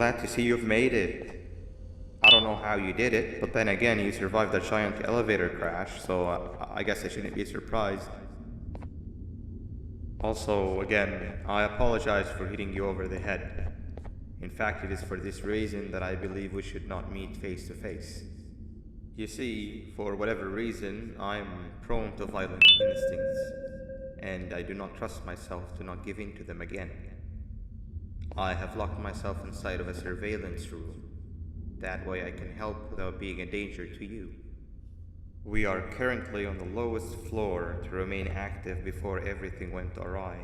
Glad to see you've made it. I don't know how you did it, but then again, you survived a giant elevator crash, so I guess I shouldn't be surprised. Also, again, I apologize for hitting you over the head. In fact, it is for this reason that I believe we should not meet face to face. You see, for whatever reason, I'm prone to violent instincts, and I do not trust myself to not give in to them again. I have locked myself inside of a surveillance room. That way I can help without being a danger to you. We are currently on the lowest floor to remain active before everything went awry.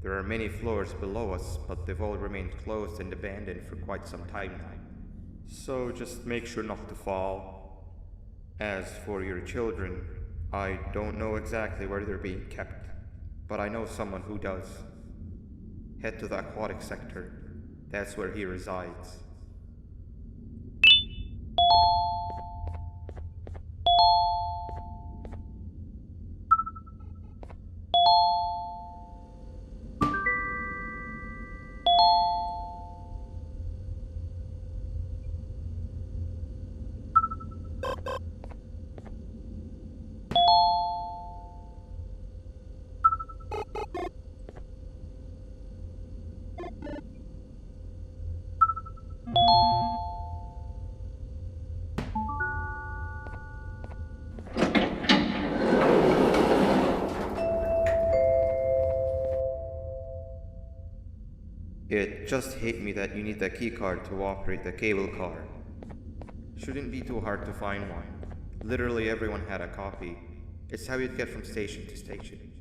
There are many floors below us, but they've all remained closed and abandoned for quite some time now. So just make sure not to fall. As for your children, I don't know exactly where they're being kept, but I know someone who does. Head to the aquatic sector. That's where he resides. It just hit me that you need the keycard to operate the cable car. Shouldn't be too hard to find one. Literally everyone had a copy. It's how you'd get from station to station.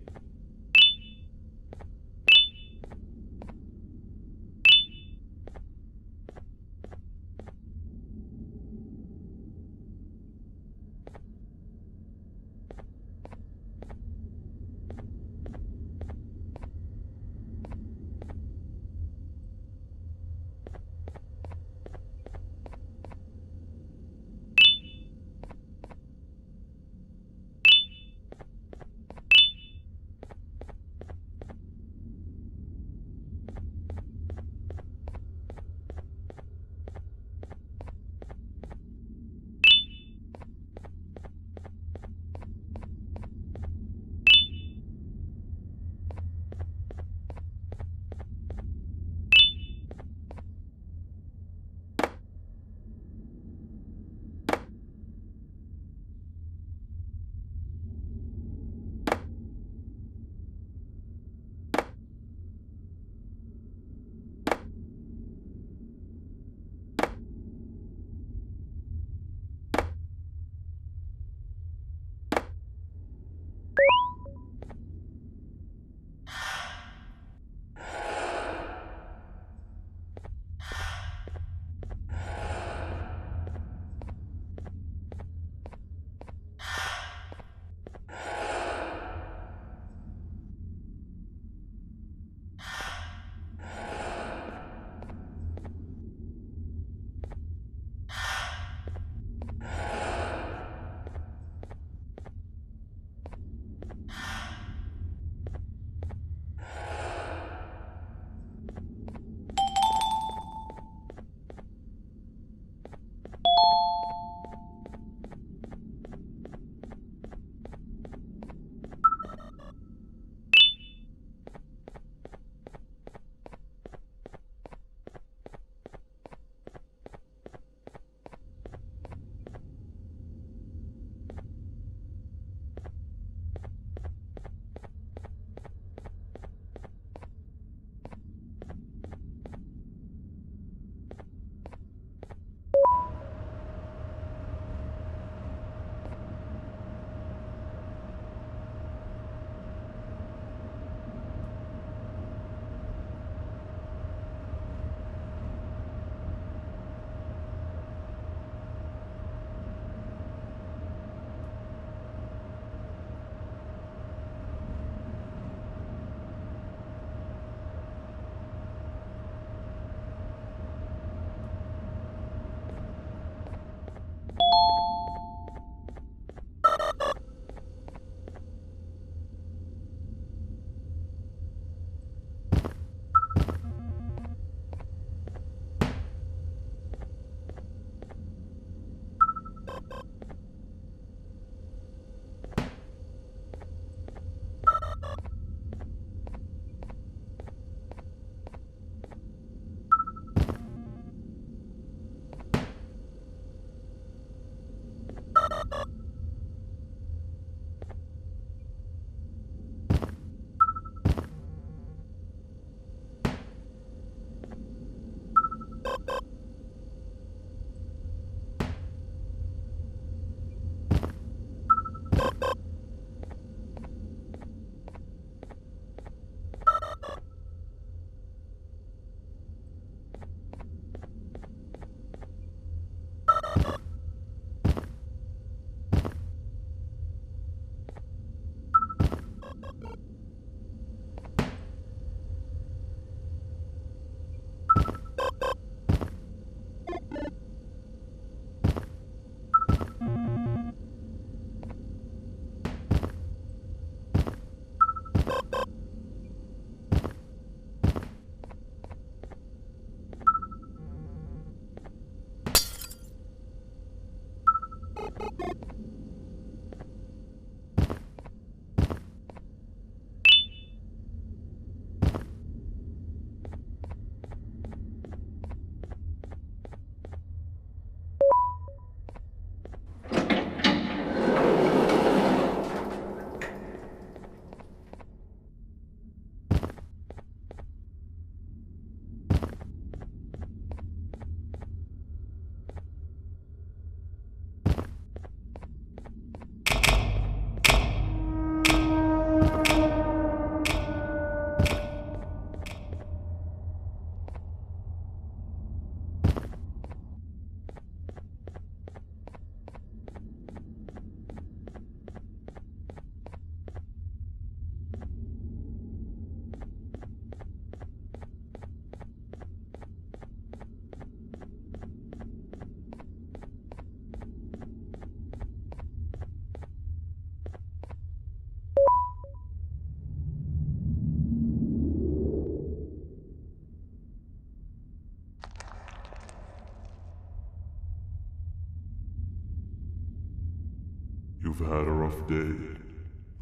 You've had a rough day,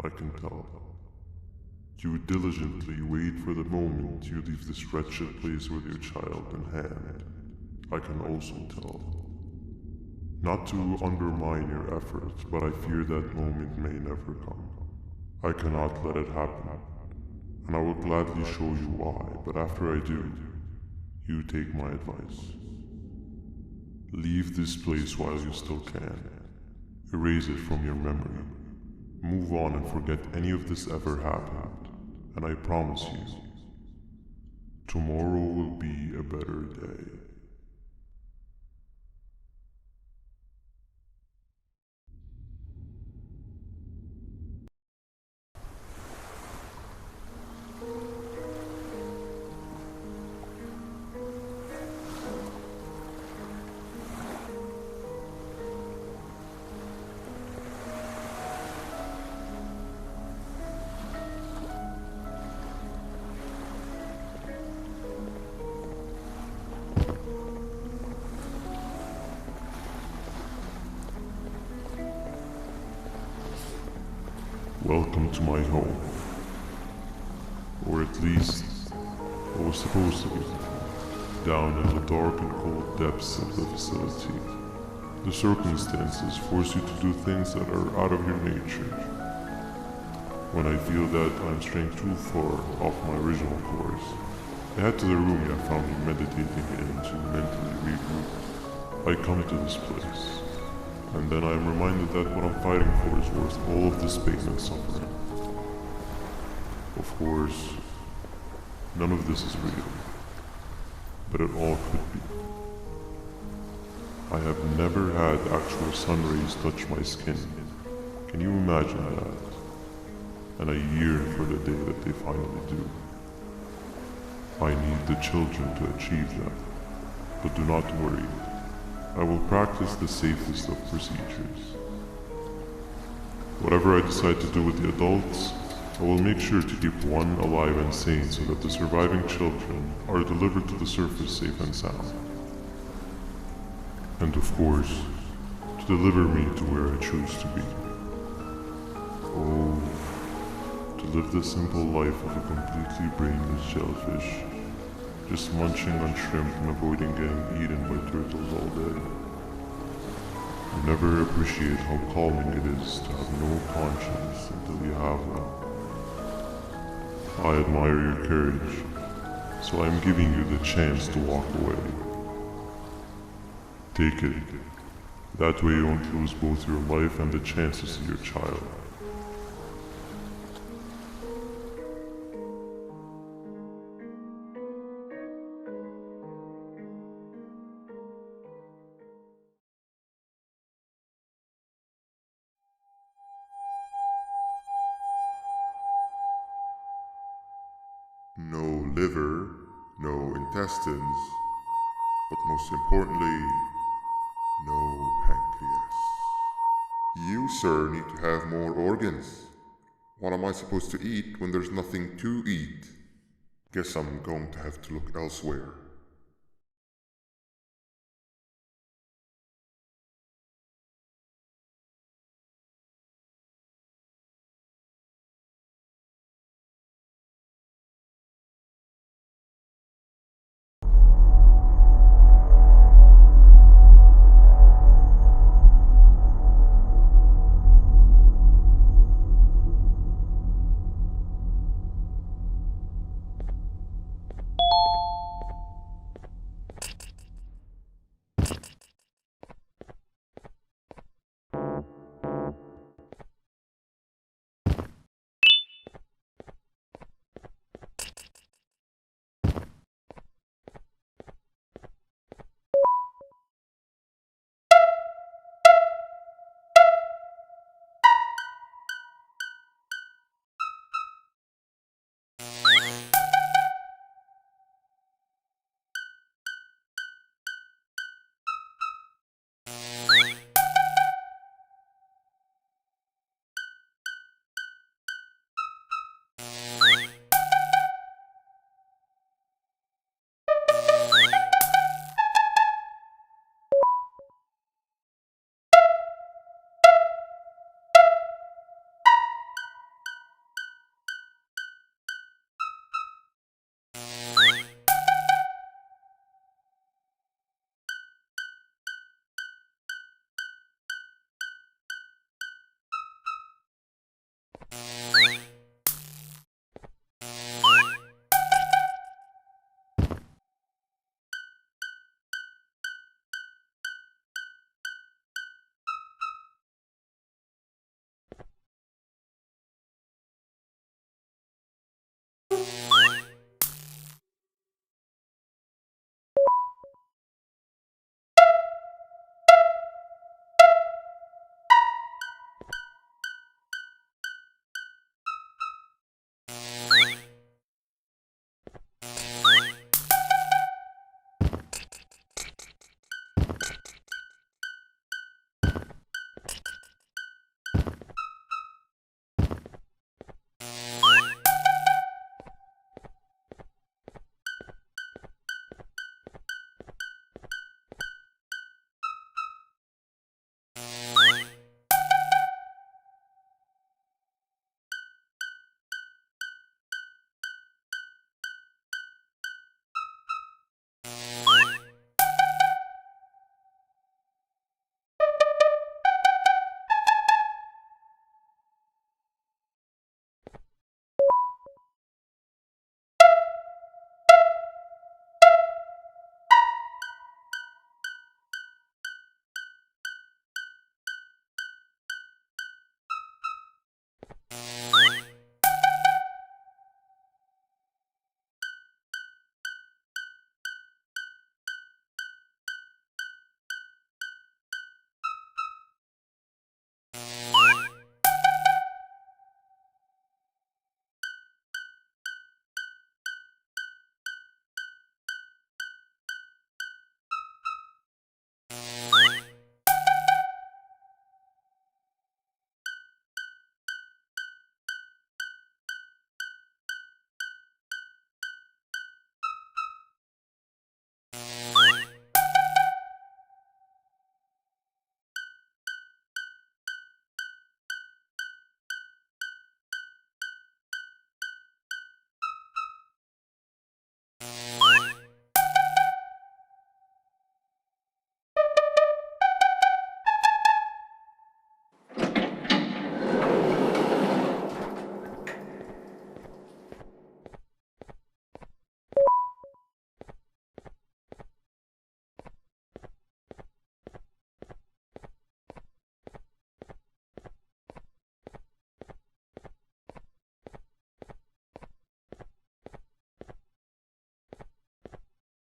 I can tell. You diligently wait for the moment you leave this wretched place with your child in hand. I can also tell. Not to undermine your efforts, but I fear that moment may never come. I cannot let it happen, and I will gladly show you why, but after I do, you take my advice. Leave this place while you still can. Erase it from your memory. Move on and forget any of this ever happened, and I promise you, tomorrow will be a better day. Welcome to my home. Or at least, I was supposed to be. Down in the dark and cold depths of the facility. The circumstances force you to do things that are out of your nature. When I feel that I'm straying too far off my original course, I head to the room I found you meditating in to mentally regroup. I come to this place. And then I am reminded that what I'm fighting for is worth all of this pain and suffering. Of course, none of this is real. But it all could be. I have never had actual sun rays touch my skin. Can you imagine that? And I yearn for the day that they finally do. I need the children to achieve that. But do not worry. I will practice the safest of procedures. Whatever I decide to do with the adults, I will make sure to keep one alive and sane so that the surviving children are delivered to the surface safe and sound. And of course, to deliver me to where I choose to be. Oh, to live the simple life of a completely brainless shellfish, just munching on shrimp and avoiding getting eaten by turtles all day. You never appreciate how calming it is to have no conscience until you have one. I admire your courage, so I am giving you the chance to walk away. Take it. That way you won't lose both your life and the chance to see your child. No liver, no intestines, but most importantly, no pancreas. You, sir, need to have more organs. What am I supposed to eat when there's nothing to eat? Guess I'm going to have to look elsewhere.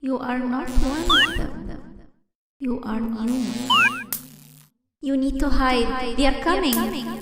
You are not one of them. You are new. You need to hide. They are coming.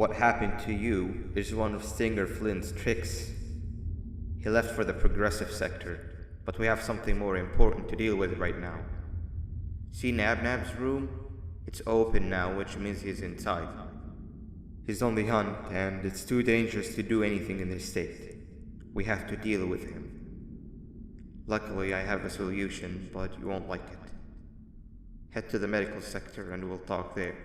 What happened to you is one of Stinger Flint's tricks. He left for the progressive sector, but we have something more important to deal with right now. See Nabnab's room? It's open now, which means he's inside. He's on the hunt, and it's too dangerous to do anything in this state. We have to deal with him. Luckily, I have a solution, but you won't like it. Head to the medical sector and we'll talk there.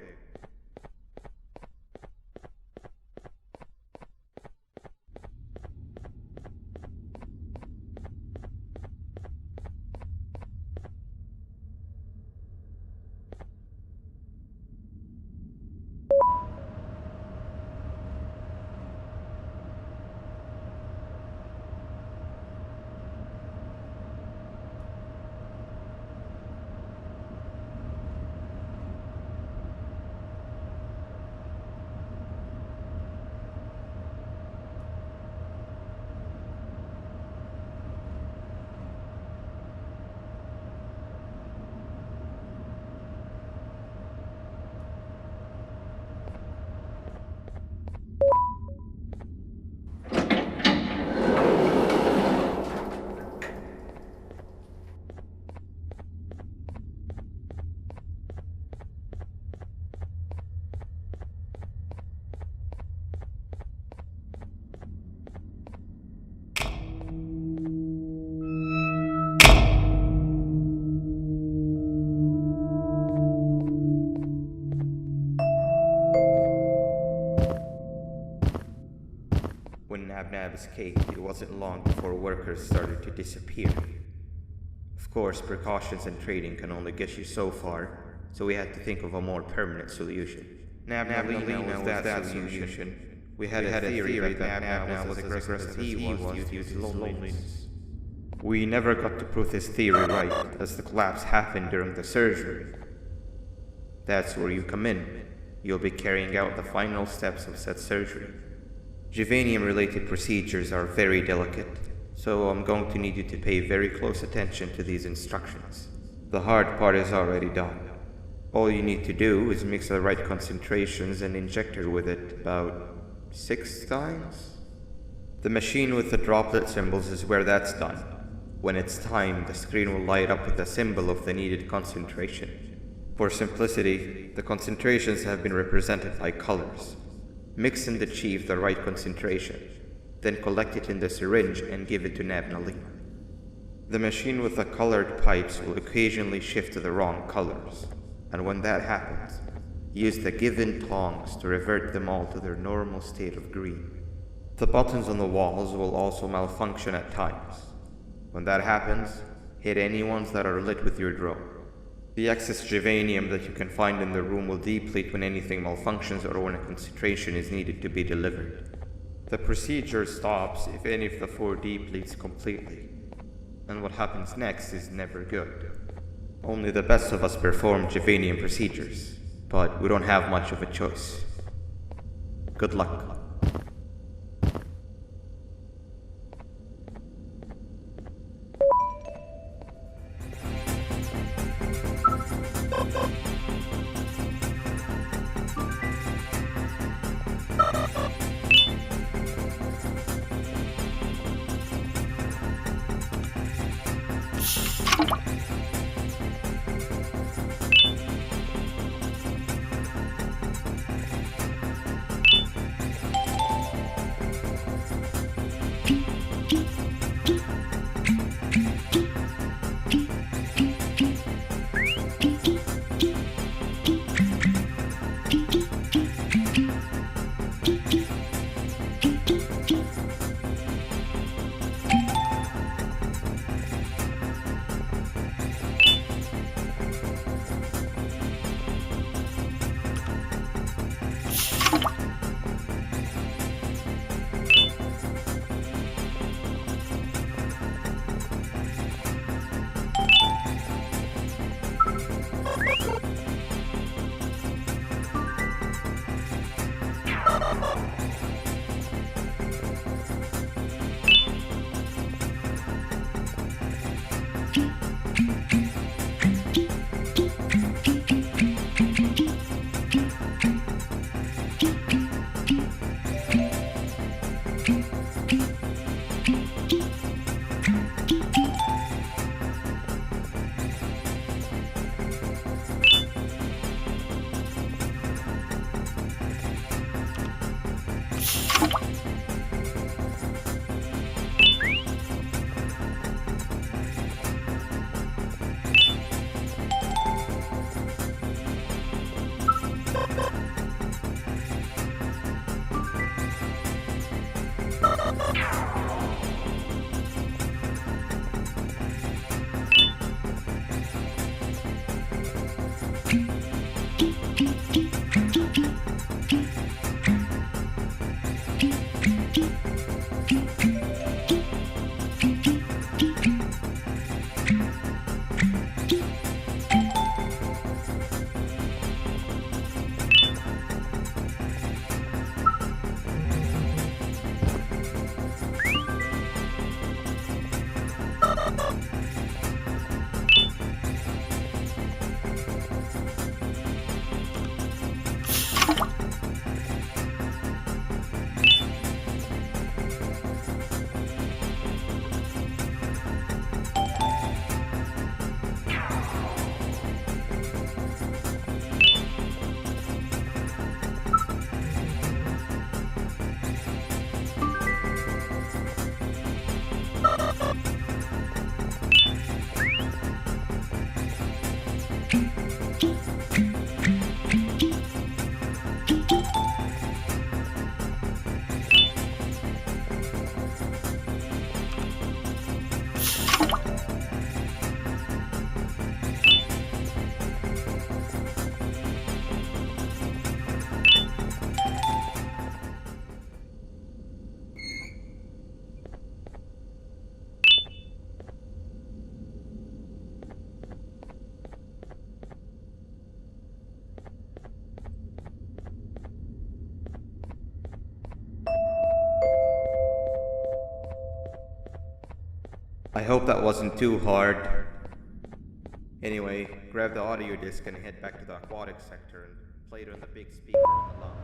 Nab escaped, it wasn't long before workers started to disappear. Of course, precautions and trading can only get you so far, so we had to think of a more permanent solution. Nab-Nalina was that solution. We had a theory that Nab was as aggressive as he was due to his loneliness. We never got to prove this theory right, as the collapse happened during the surgery. That's where you come in. You'll be carrying out the final steps of said surgery. Juvanium-related procedures are very delicate, so I'm going to need you to pay very close attention to these instructions. The hard part is already done. All you need to do is mix the right concentrations and inject her with it about 6 times. The machine with the droplet symbols is where that's done. When it's time, the screen will light up with the symbol of the needed concentration. For simplicity, the concentrations have been represented by colors. Mix and achieve the right concentration, then collect it in the syringe and give it to Nab-Nalina. The machine with the colored pipes will occasionally shift to the wrong colors, and when that happens, use the given tongs to revert them all to their normal state of green. The buttons on the walls will also malfunction at times. When that happens, hit any ones that are lit with your drone. The excess Juvanium that you can find in the room will deplete when anything malfunctions or when a concentration is needed to be delivered. The procedure stops if any of the 4 depletes completely, and what happens next is never good. Only the best of us perform Juvanium procedures, but we don't have much of a choice. Good luck. hope that wasn't too hard. Anyway, grab the audio disc and head back to the aquatic sector and play it on the big speaker on the lawn.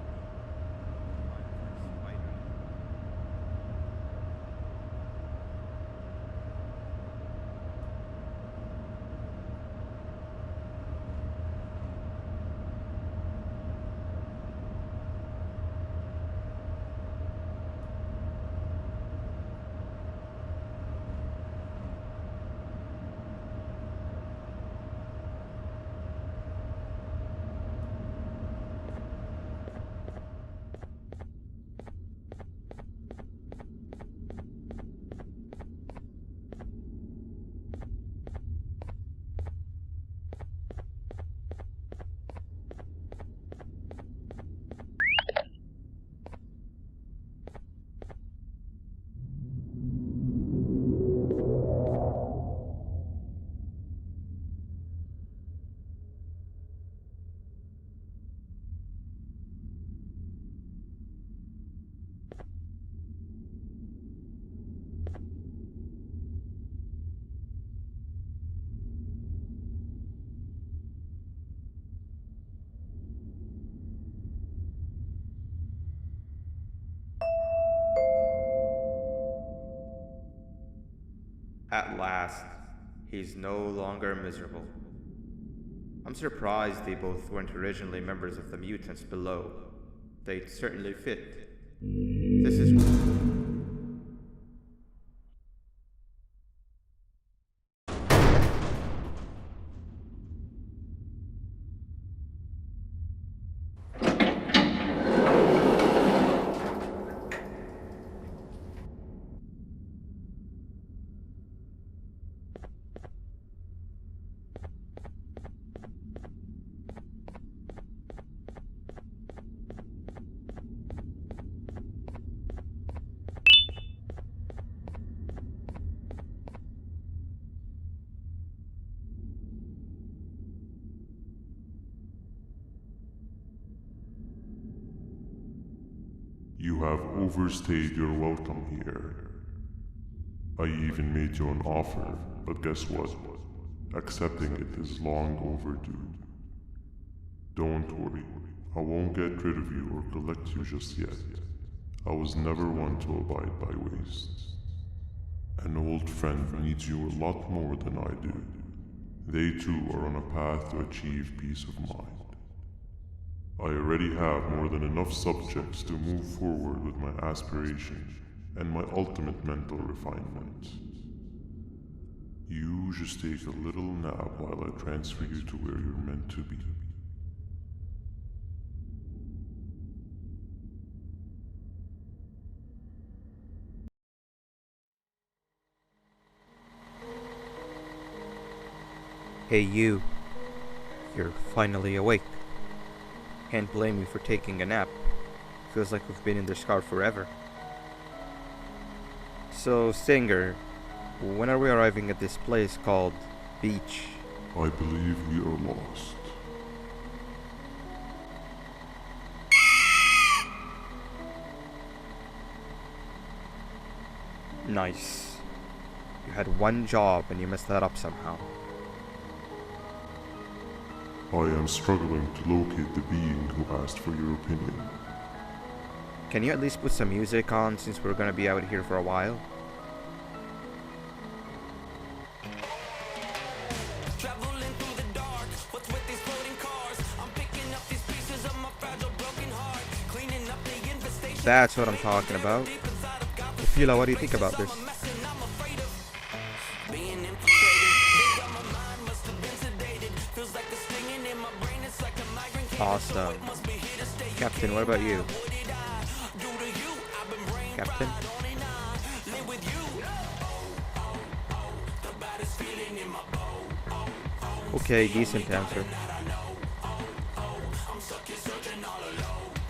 At last, he's no longer miserable. I'm surprised they both weren't originally members of the mutants below. They'd certainly fit. This is... You have overstayed your welcome here. I even made you an offer, but guess what? Accepting it is long overdue. Don't worry, I won't get rid of you or collect you just yet. I was never one to abide by wastes. An old friend needs you a lot more than I do. They too are on a path to achieve peace of mind. I already have more than enough subjects to move forward with my aspiration and my ultimate mental refinement. You just take a little nap while I transfer you to where you're meant to be. Hey you. You're finally awake. Can't blame you for taking a nap. Feels like we've been in this car forever. So, Stinger, when are we arriving at this place called Beach? I believe we are lost. Nice. You had one job and you messed that up somehow. I am struggling to locate the being who asked for your opinion. Can you at least put some music on since we're gonna be out here for a while? That's what I'm talking about. Ophelia, what do you think about this? Awesome. Captain, what about you? Captain? Okay, decent answer.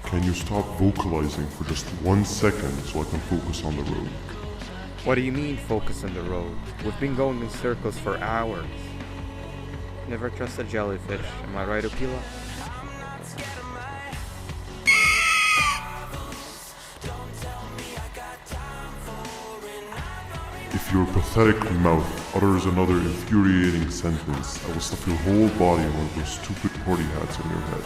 Can you stop vocalizing for just 1 second so I can focus on the road? What do you mean focus on the road? We've been going in circles for hours. Never trust a jellyfish, am I right, Ophelia? If Your pathetic mouth utters another infuriating sentence that will stuff your whole body in one of those stupid party hats on your head.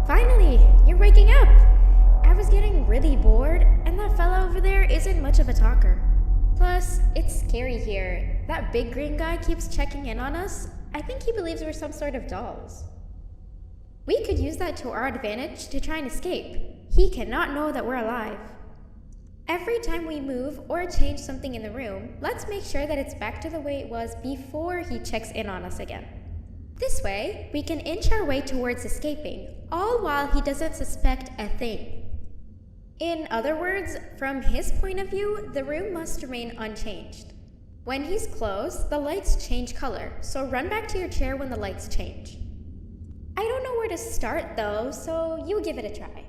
Finally, you're waking up! I was getting really bored, and that fella over there isn't much of a talker. Plus, it's scary here. That big green guy keeps checking in on us. I think he believes we're some sort of dolls. We could use that to our advantage to try and escape. He cannot know that we're alive. Every time we move or change something in the room, let's make sure that it's back to the way it was before he checks in on us again. This way, we can inch our way towards escaping, all while he doesn't suspect a thing. In other words, from his point of view, the room must remain unchanged. When he's close, the lights change color, so run back to your chair when the lights change. I don't know where to start though, so you give it a try.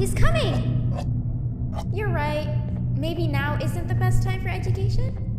He's coming! You're right. Maybe now isn't the best time for education?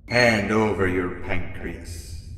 Hand over your pancreas.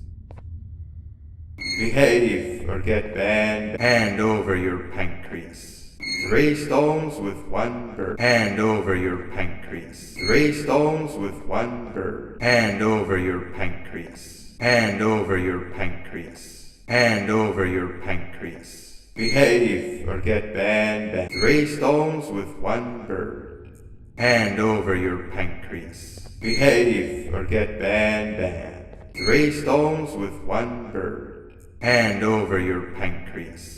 Behave or get banned. Hand over your pancreas. 3 stones with 1 bird. Hand over your pancreas. 3 stones with 1 bird. Hand over your pancreas. Hand over your pancreas. Hand over your pancreas. Behave or get banned. 3 stones with 1 bird. Hand over your pancreas. Behave or get banned. 3 stones with 1 bird. Hand over your pancreas.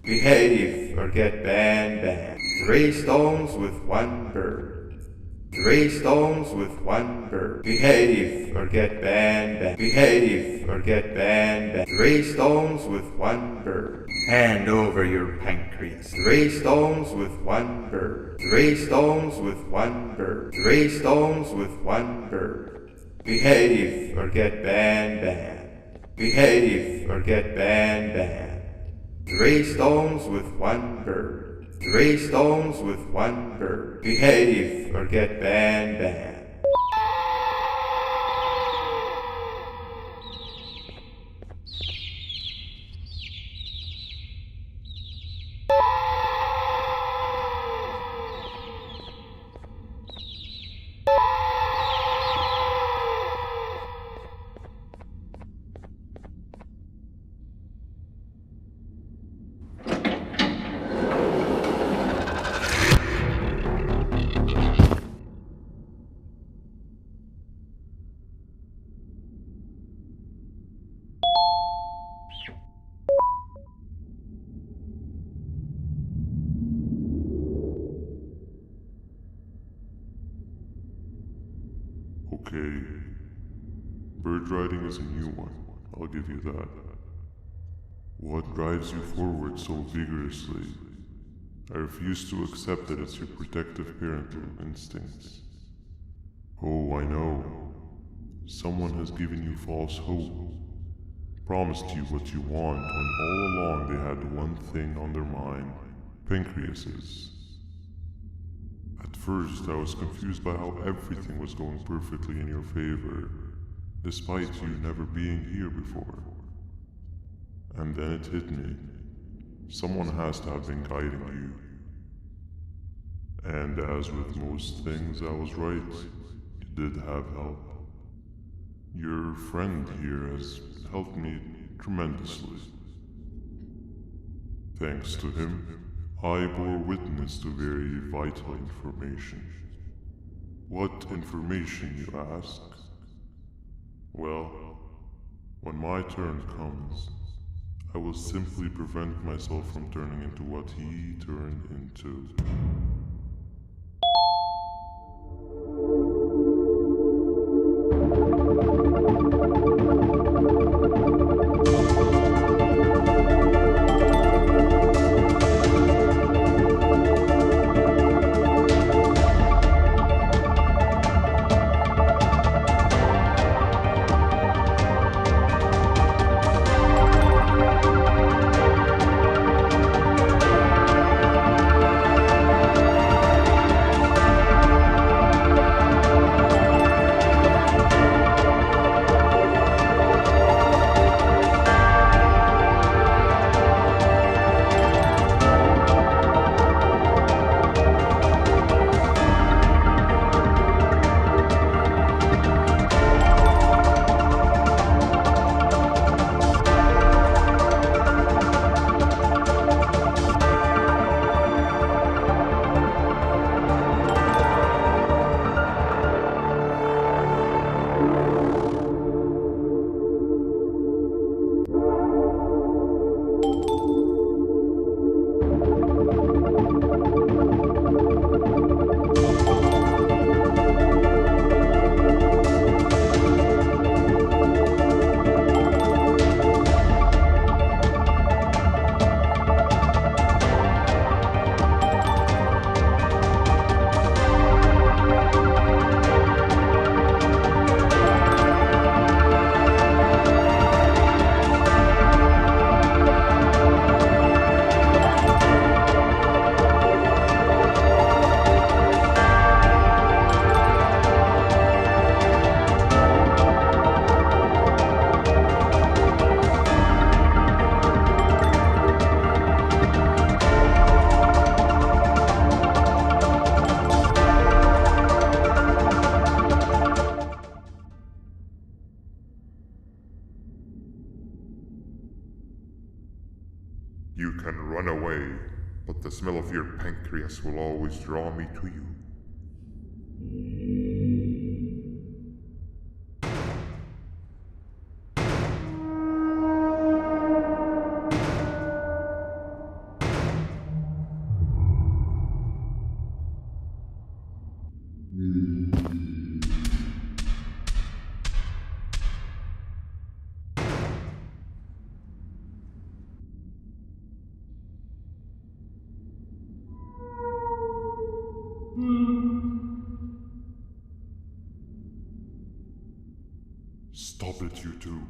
Behave or get banned. 3 stones with 1 bird. 3 stones with 1 bird. Behave or get banned. Behave or get banned. 3 stones with 1 bird. Hand over your pancreas. 3 stones with 1 bird. 3 stones with 1 bird. 3 stones with 1 bird. Behave or get banned. Behave or get banned. 3 stones with 1 bird. 3 stones with 1 bird. Behave or get banned. Okay. Bird riding is a new one, I'll give you that. What drives you forward so vigorously? I refuse to accept that it's your protective parental instincts. Oh, I know. Someone has given you false hope. Promised you what you want when all along they had one thing on their mind. Pancreases. At first, I was confused by how everything was going perfectly in your favor, despite you never being here before. And then it hit me. Someone has to have been guiding you. And as with most things, I was right. You did have help. Your friend here has helped me tremendously. Thanks to him, I bore witness to very vital information. What information, you ask? Well, when my turn comes, I will simply prevent myself from turning into what he turned into. You can run away, but the smell of your pancreas will always draw me to you. Stop it, you two.